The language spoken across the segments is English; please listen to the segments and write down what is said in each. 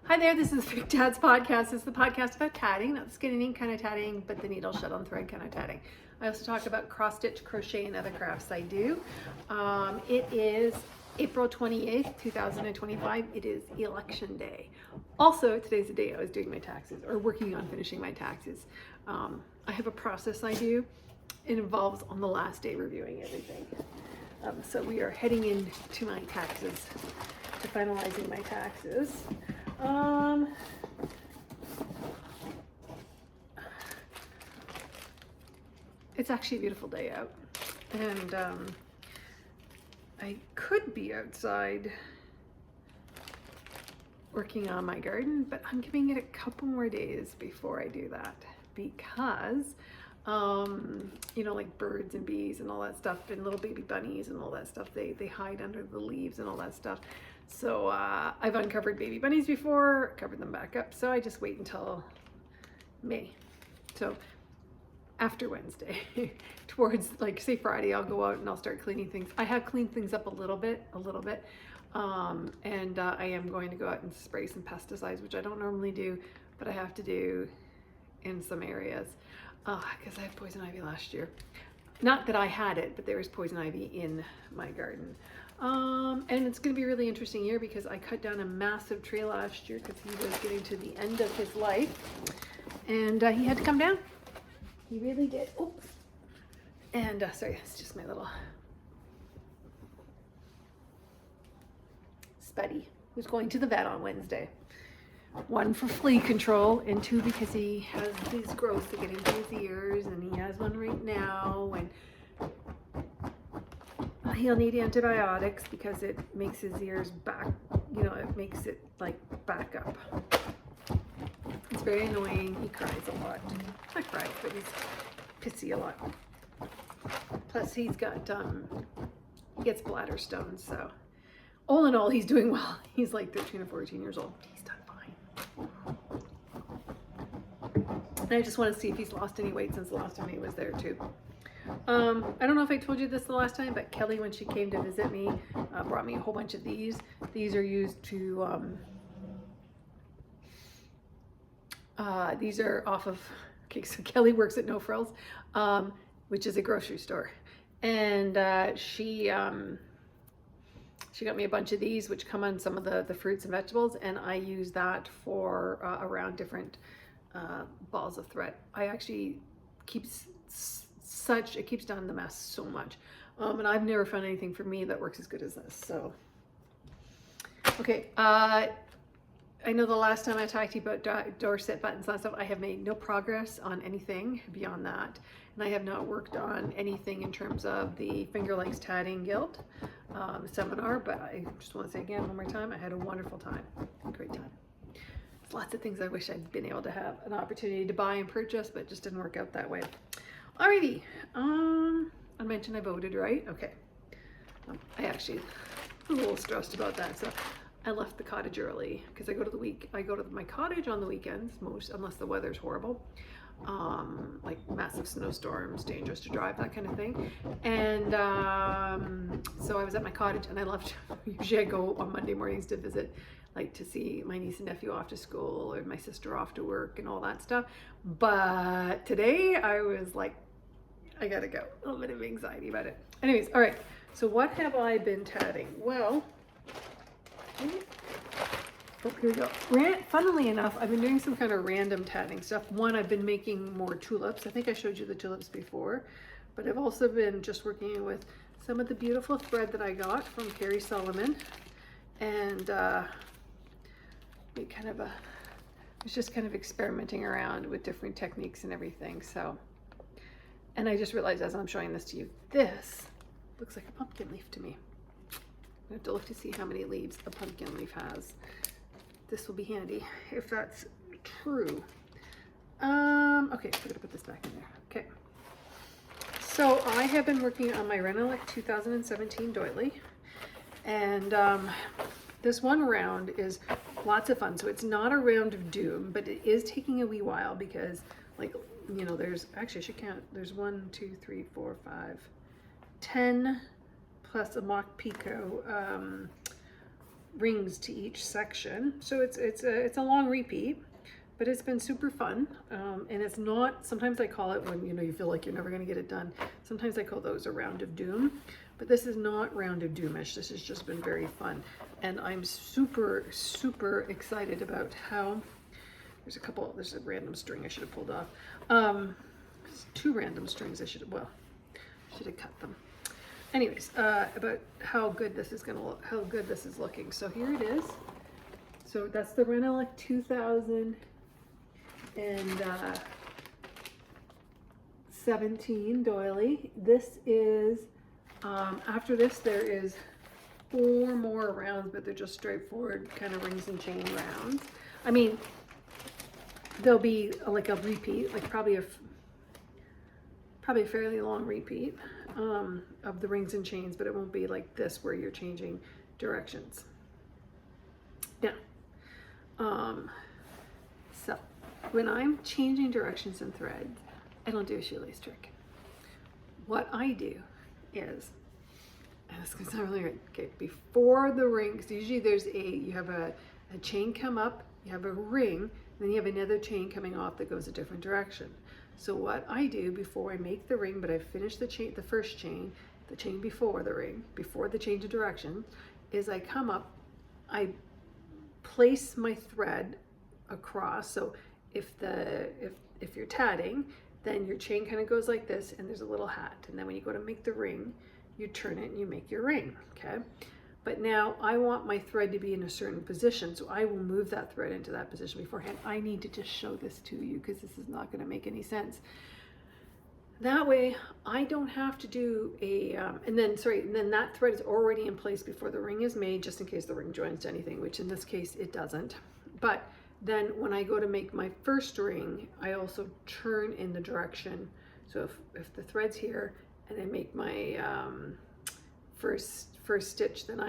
Hi there, this is Victats podcast. It's the podcast about tatting, not the skin and ink kind of tatting, but the needle shed on thread kind of tatting. I also talk about cross stitch, crochet, and other crafts I do. It is April 28th, 2025. It is election day. Also, today's the day I was doing my taxes or working on finishing my taxes. I have a process I do. It involves on the last day reviewing everything. So we are heading into my taxes, to finalizing my taxes. It's actually a beautiful day out, and I could be outside working on my garden, but I'm giving it a couple more days before I do that because you know, like birds and bees and all that stuff and little baby bunnies and all that stuff, they hide under the leaves and all that stuff. So I've uncovered baby bunnies before, covered them back up, so I just wait until May. So after Wednesday, towards like say Friday, I'll go out and I'll start cleaning things. I have cleaned things up a little bit, and I am going to go out and spray some pesticides, which I don't normally do, but I have to do in some areas because I had poison ivy last year. Not that I had it, but there was poison ivy in my garden. And it's going to be a really interesting year because I cut down a massive tree last year because he was getting to the end of his life, and he had to come down. He really did. Oops. And sorry, it's just my little Spuddy who's going to the vet on Wednesday. 1 for flea control, and 2 because he has these growths that get into his ears, and he has one right now, and he'll need antibiotics because it makes his ears back, you know, it makes it like back up. It's very annoying. He cries a lot. Not cries, but he's pissy a lot. Plus he's got, he gets bladder stones, so all in all, he's doing well. He's like 13 or 14 years old. He's done fine. And I just want to see if he's lost any weight since the last time he was there too. I don't know if I told you this the last time, but Kelly, when she came to visit me, brought me a whole bunch of these. These are used to, these are off of, okay, so Kelly works at No Frills, which is a grocery store. And she got me a bunch of these, which come on some of the fruits and vegetables, and I use that for around different balls of thread. I actually it keeps down the mess so much, and I've never found anything for me that works as good as this. So okay, I know the last time I talked to you about door set buttons and stuff, I have made no progress on anything beyond that, and I have not worked on anything in terms of the Finger Lakes Tatting Guild seminar. But I just want to say again one more time, I had a wonderful time, great time. There's lots of things I wish I'd been able to have an opportunity to buy and purchase, but it just didn't work out that way. Alrighty, I mentioned I voted, right? Okay. I actually was a little stressed about that, so I left the cottage early because I go to my cottage on the weekends, unless the weather's horrible, like massive snowstorms, dangerous to drive, that kind of thing. And so I was at my cottage, and I left. Usually I go on Monday mornings to visit, like to see my niece and nephew off to school or my sister off to work and all that stuff. But today I was like, I gotta go. A little bit of anxiety about it. Anyways, all right. So what have I been tatting? Well, oh, here we go. Funnily enough, I've been doing some kind of random tatting stuff. One, I've been making more tulips. I think I showed you the tulips before, but I've also been just working with some of the beautiful thread that I got from Carrie Solomon, and it's just kind of experimenting around with different techniques and everything. So, and I just realized as I'm showing this to you, this looks like a pumpkin leaf to me. I have to look to see how many leaves a pumpkin leaf has. This will be handy if that's true. Okay, I'm gonna put this back in there. Okay. So I have been working on my Renelec 2017 doily, and this one round is lots of fun. So it's not a round of doom, but it is taking a wee while because, like, you know, there's actually, I should count. There's 1, 2, 3, 4, 5, 10 plus a mock picot rings to each section. So it's a long repeat, but it's been super fun. And it's not, sometimes I call it when, you know, you feel like you're never going to get it done. Sometimes I call those a round of doom, but this is not round of doomish. This has just been very fun. And I'm super, super excited about how, there's a random string I should have pulled off. Two random strings I should have cut them. Anyways, about how good this is gonna look, how good this is looking. So here it is. So that's the Renelec 2017 doily. This is, after this there is 4 more rounds, but they're just straightforward kind of rings and chain rounds. I mean, there'll be like a repeat, like probably a fairly long repeat of the rings and chains, but it won't be like this where you're changing directions. Now, so when I'm changing directions in threads, I don't do a shoelace trick. What I do is, and this is not really right, okay, before the rings, usually you have a chain come up, you have a ring, then you have another chain coming off that goes a different direction. So what I do before I make the ring, but I finish the first chain, the chain before the ring, before the change of direction, is I come up, I place my thread across. So if you're tatting, then your chain kind of goes like this, and there's a little hat. And then when you go to make the ring, you turn it and you make your ring, okay? But now I want my thread to be in a certain position, so I will move that thread into that position beforehand. I need to just show this to you because this is not going to make any sense. That way I don't have to do a, and then that thread is already in place before the ring is made, just in case the ring joins to anything, which in this case it doesn't. But then when I go to make my first ring, I also turn in the direction. So if the thread's here and I make my first stitch, then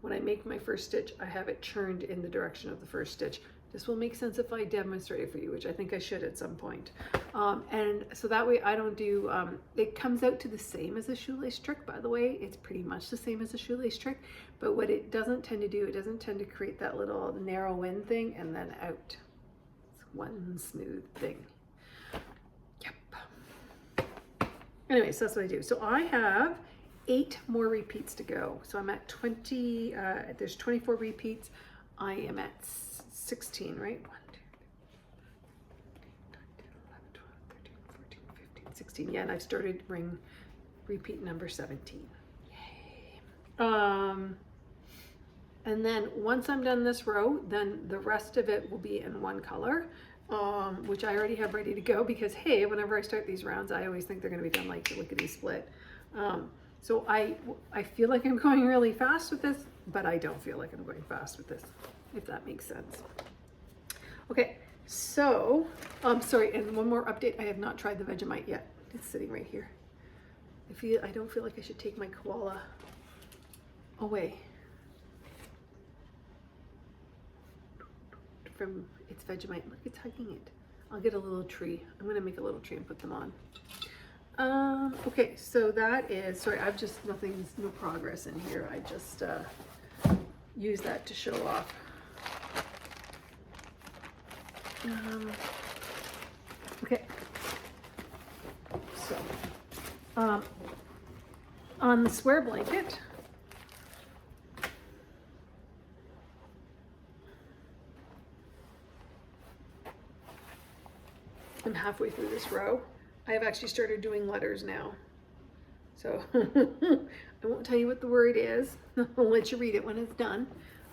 when I make my first stitch, I have it turned in the direction of the first stitch. This will make sense if I demonstrate it for you, which I think I should at some point. And so that way I don't do, it comes out to the same as a shoelace trick, by the way. It's pretty much the same as a shoelace trick, but what it doesn't tend to do, it doesn't tend to create that little narrow in thing and then out. It's one smooth thing. Yep. Anyway, so that's what I do. So I have 8 more repeats to go. So I'm at 20, there's 24 repeats. I am at 16, right? 1, 2, 3, 9, 10, 11, 12, 13, 14, 15, 16. Yeah, and I've started ring repeat number 17. Yay. And then once I'm done this row, then the rest of it will be in one color, which I already have ready to go because, hey, whenever I start these rounds, I always think they're going to be done like lickety split. So I feel like I'm going really fast with this, but I don't feel like I'm going fast with this, if that makes sense. Okay, so, sorry, and one more update. I have not tried the Vegemite yet. It's sitting right here. I don't feel like I should take my koala away from its Vegemite. Look, it's hugging it. I'll get a little tree. I'm gonna make a little tree and put them on. Okay, so that is, sorry, no progress in here. I just use that to show off. Okay, so on the square blanket, I'm halfway through this row. I have actually started doing letters now. So I won't tell you what the word is. I'll let you read it when it's done.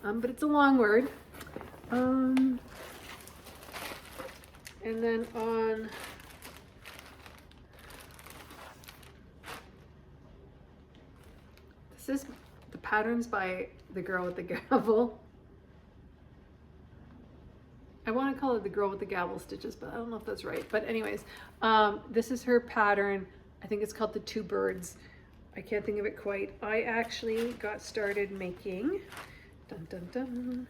But it's a long word. And then on this is the patterns by the girl with the gavel. I want to call it the girl with the gavel stitches, but I don't know if that's right. But anyways, this is her pattern. I think it's called the 2 birds. I can't think of it quite. I actually got started making, dun dun dun.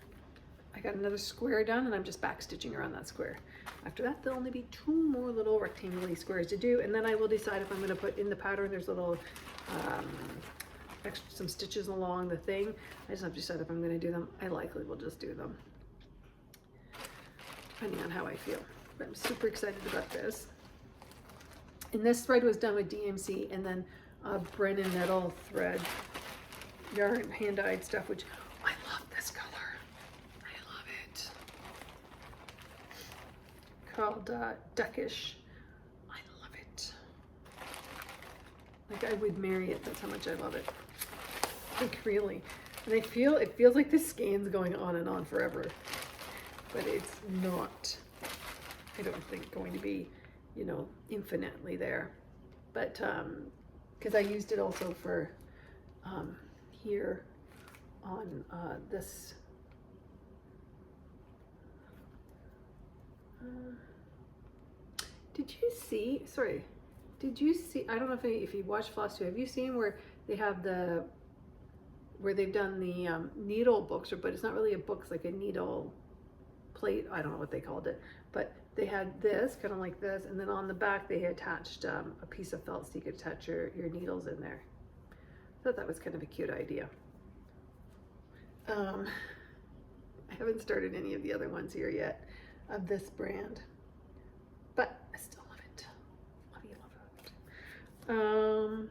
I got another square done and I'm just back stitching around that square. After that, there'll only be 2 more little rectangular squares to do. And then I will decide if I'm going to put in the pattern, there's little some stitches along the thing. I just have to decide if I'm going to do them. I likely will just do them, depending on how I feel. But I'm super excited about this. And this thread was done with DMC and then Brennan Nettle thread yarn, hand-dyed stuff, which I love this color. I love it. Called Duckish. I love it. Like I would marry it. That's how much I love it. Like really. And it feels like this skein going on and on forever. But it's not, I don't think, going to be, you know, infinitely there. But because I used it also for here on this did you see, sorry, did you see, I don't know if you watched Floss 2, have you seen where they have where they've done the needle books, but it's not really a book, it's like a needle plate, I don't know what they called it, but they had this kind of like this, and then on the back they attached a piece of felt so you could attach your needles in there. I thought that was kind of a cute idea. I haven't started any of the other ones here yet of this brand, but I still love it. Love it.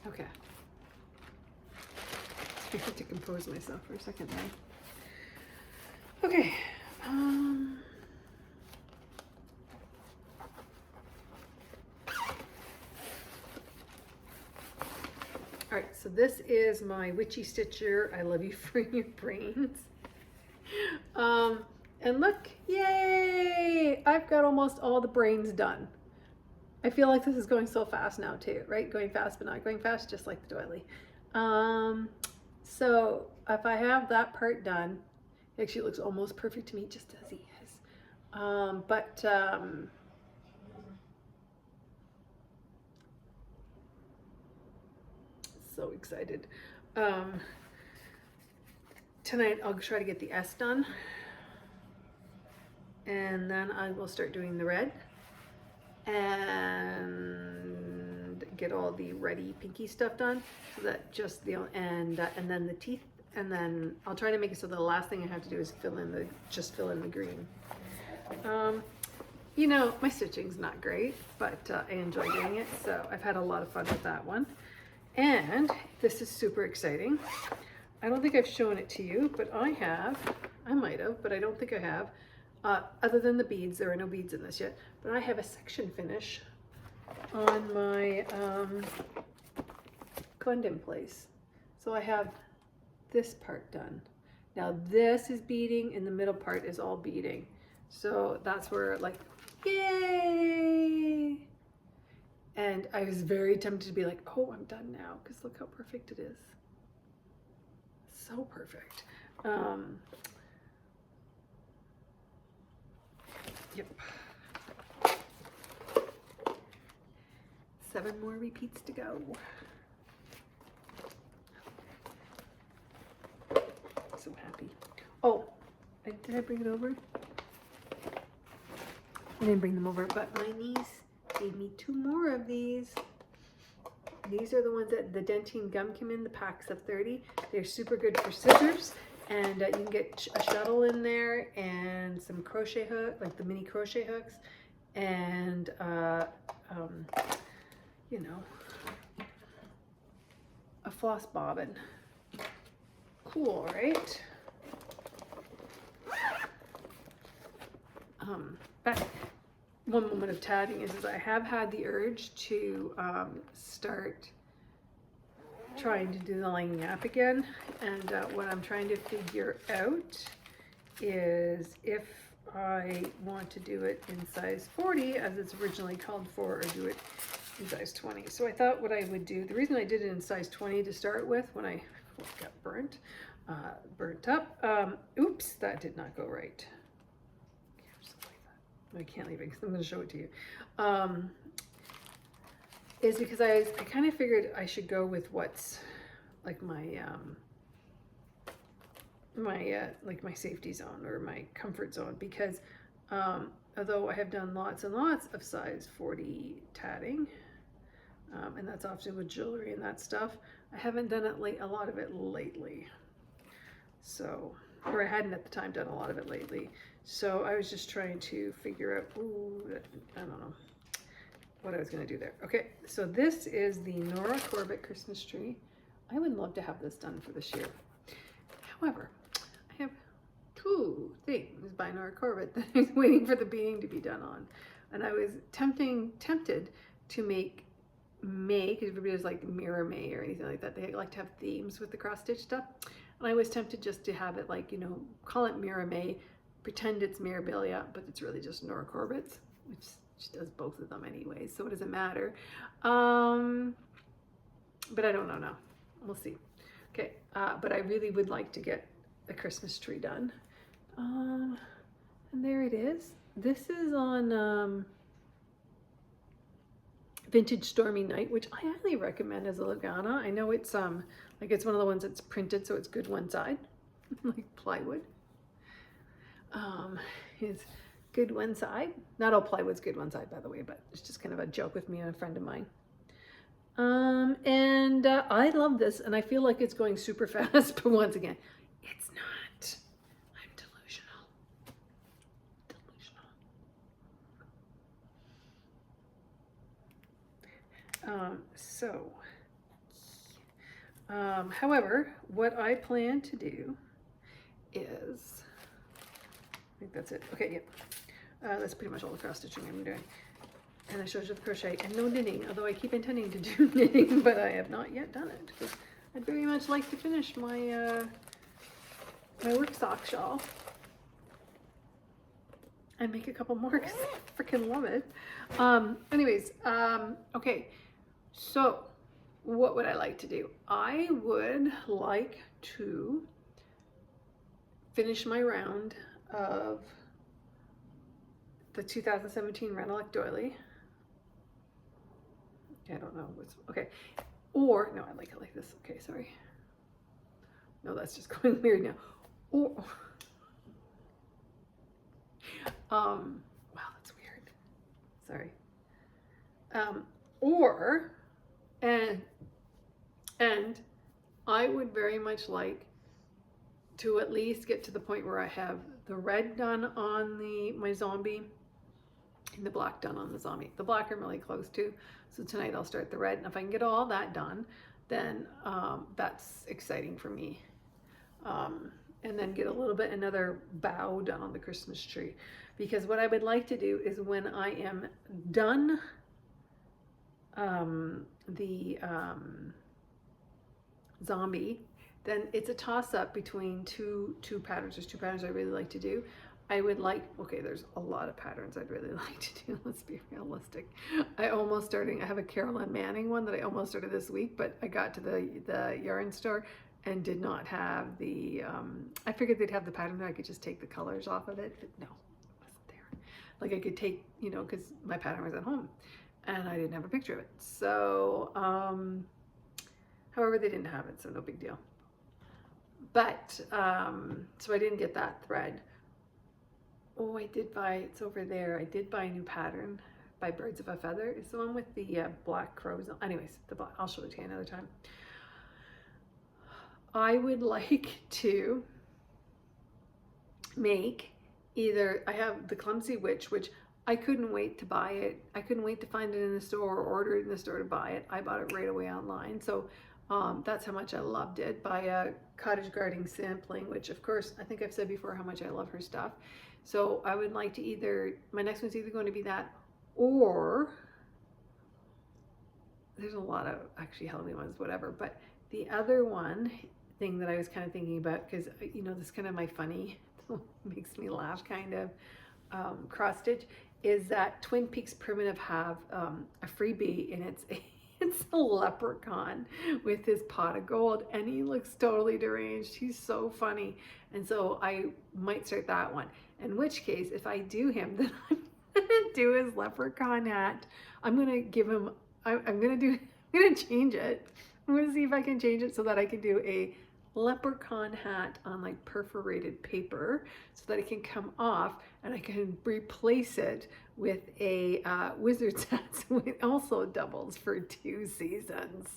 Okay. I have to compose myself for a second there. Okay. All right, so this is my Witchy Stitcher. I love you for your brains. And look, yay! I've got almost all the brains done. I feel like this is going so fast now too, right? Going fast, but not going fast, just like the doily. So if I have that part done, it actually looks almost perfect to me, just as he is. So excited. Tonight I'll try to get the S done, and then I will start doing the red and get all the ready pinky stuff done, so that just the and then the teeth, and then I'll try to make it so the last thing I have to do is fill in the green. You know, my stitching's not great, but I enjoy doing it, so I've had a lot of fun with that one. And this is super exciting. I don't think I've shown it to you, but I might have, but I don't think I have. Other than the beads, there are no beads in this yet, but I have a section finish on my Glendon place. So I have this part done. Now this is beading and the middle part is all beading. So that's where, like, yay! And I was very tempted to be like, oh, I'm done now, because look how perfect it is. So perfect. Yep. 7 more repeats to go. So happy. Oh, did I bring it over? I didn't bring them over, but my niece gave me 2 more of these. These are the ones that the dentine gum came in, the packs of 30. They're super good for scissors, and you can get a shuttle in there and some crochet hook, like the mini crochet hooks, and you know, a floss bobbin. Cool, right? Back. One moment of tatting is I have had the urge to start trying to do the lining up again, and what I'm trying to figure out is if I want to do it in size 40 as it's originally called for, or do it in size 20. So I thought what I would do, the reason I did it in size 20 to start with when I got burnt up, oops, that did not go right. I can't leave it because I'm going to show it to you. Is because I kind of figured I should go with what's like my my safety zone or my comfort zone, because although I have done lots and lots of size 40 tatting, And that's often with jewelry and that stuff. I haven't done it a lot of it lately. So, or I hadn't at the time done a lot of it lately. So I was just trying to figure out, I don't know what I was going to do there. Okay, so this is the Nora Corbett Christmas tree. I would love to have this done for this year. However, I have 2 things by Nora Corbett that I'm waiting for the beading to be done on. And I was tempted to make May, because everybody does like Mirror May or anything like that. They like to have themes with the cross stitch stuff. And I was tempted just to have it like, you know, call it Mirror May, pretend it's Mirabilia, but it's really just Nora Corbett's, which she does both of them anyway, so it doesn't matter. But I don't know now. We'll see. Okay, but I really would like to get a Christmas tree done. And there it is. This is on Vintage Stormy Night, which I highly recommend as a Lugana. I know it's like it's one of the ones that's printed, so it's good one side, like plywood. It's good one side. Not all plywood's good one side, by the way, but it's just kind of a joke with me and a friend of mine. I love this, and I feel like it's going super fast, but once again, it's not. I'm delusional. However, what I plan to do is, I think that's it. Okay, yeah. That's pretty much all the cross stitching I'm doing. And I showed you the crochet and no knitting, although I keep intending to do knitting, but I have not yet done it. Because I'd very much like to finish my my work sock shawl and make a couple more because I freaking love it. Okay, so what would I like to do? I would like to finish my round of the 2017 Renelec Doily. I don't know what's okay. Or no, I like it like this. Okay, sorry. No, that's just going weird now. Or wow, that's weird. Sorry. And I would very much like to at least get to the point where I have the red done on my zombie and the black done on the zombie. The black I'm really close to, so tonight I'll start the red, and if I can get all that done, then that's exciting for me. And then get a little bit another bow done on the Christmas tree, because what I would like to do is when I am done the zombie, then it's a toss-up between two patterns. There's 2 patterns I really like to do. I would like, okay, there's a lot of patterns I'd really like to do. Let's be realistic. I have a Carolyn Manning one that I almost started this week, but I got to the yarn store and did not have the, I figured they'd have the pattern that I could just take the colors off of it, but no, it wasn't there. Like I could take, you know, because my pattern was at home and I didn't have a picture of it. So, however, they didn't have it, so no big deal. But, so I didn't get that thread. Oh, I did buy, it's over there. I did buy a new pattern by Birds of a Feather. It's the one with the black crows. Anyways, I'll show it to you another time. I would like to make either, I have the Clumsy Witch, which I couldn't wait to buy it. I couldn't wait to find it in the store or order it in the store to buy it. I bought it right away online. So that's how much I loved it, by a Cottage Gardening Sampling, which of course, I think I've said before how much I love her stuff. So I would like to either, my next one's either going to be that, or there's a lot of actually Halloween ones, whatever. But the other thing that I was kind of thinking about, because you know, this kind of my funny, makes me laugh kind of cross stitch, is that Twin Peaks Primitive have a freebie, and it's a leprechaun with his pot of gold, and he looks totally deranged. He's so funny, and so I might start that one. In which case, if I do him, then I'm gonna do his leprechaun hat. I'm gonna give him. I'm gonna change it. I'm gonna see if I can change it so that I can do a leprechaun hat on like perforated paper so that it can come off and I can replace it with a wizard's hat, so it also doubles for 2 seasons.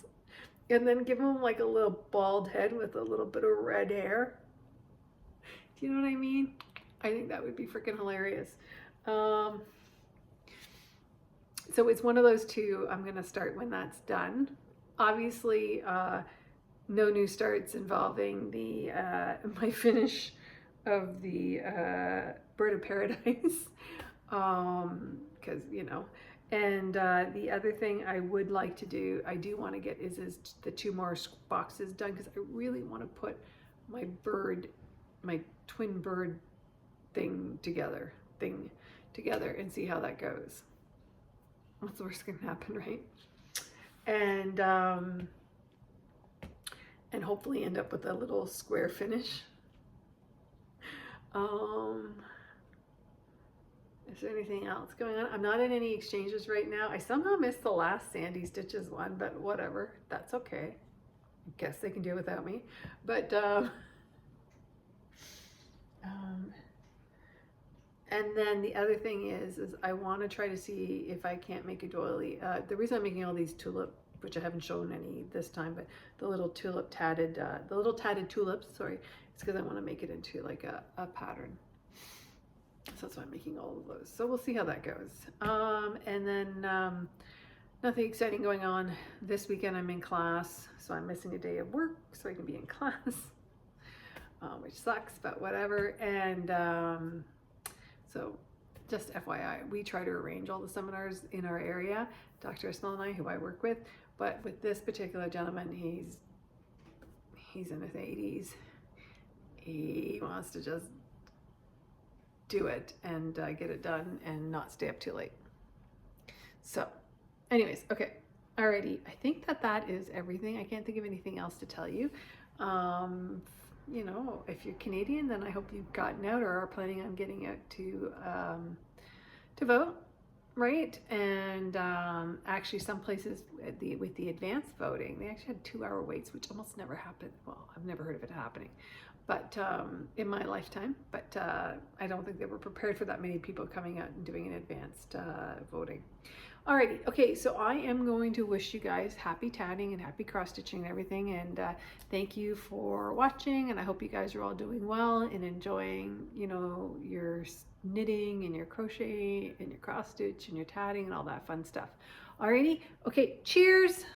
And then give him like a little bald head with a little bit of red hair. Do you know what I mean? I think that would be freaking hilarious. So it's one of those two. I'm going to start when that's done. Obviously, no new starts involving the my finish of the Bird of Paradise, because you know. And the other thing I would like to do, I do want to get is the 2 more boxes done, because I really want to put my twin bird thing together and see how that goes. What's the worst can happen, right? And hopefully end up with a little square finish. Is there anything else going on? I'm not in any exchanges right now. I somehow missed the last Sandy Stitches one, but whatever, that's okay. I guess they can do it without me. But and then the other thing is I want to try to see if I can't make a doily. The reason I'm making all these tulip, which I haven't shown any this time, but the little tulip tatted, the little tatted tulips, sorry, it's because I want to make it into like a pattern. So that's why I'm making all of those. So we'll see how that goes. And then nothing exciting going on. This weekend I'm in class, so I'm missing a day of work so I can be in class, which sucks, but whatever. And so just FYI, we try to arrange all the seminars in our area, Dr. Ismail and I, who I work with, but with this particular gentleman, he's in his 80s. He wants to just do it and get it done and not stay up too late. So anyways, okay, alrighty, I think that is everything. I can't think of anything else to tell you. You know, if you're Canadian, then I hope you've gotten out or are planning on getting out to vote, right? And actually some places with the advanced voting, they actually had 2-hour waits, which almost never happened. Well, I've never heard of it happening, but in my lifetime, but I don't think they were prepared for that many people coming out and doing an advanced voting. Alrighty, okay, so I am going to wish you guys happy tatting and happy cross stitching and everything, and thank you for watching, and I hope you guys are all doing well and enjoying, you know, your knitting and your crochet and your cross stitch and your tatting and all that fun stuff. Alrighty, okay, cheers!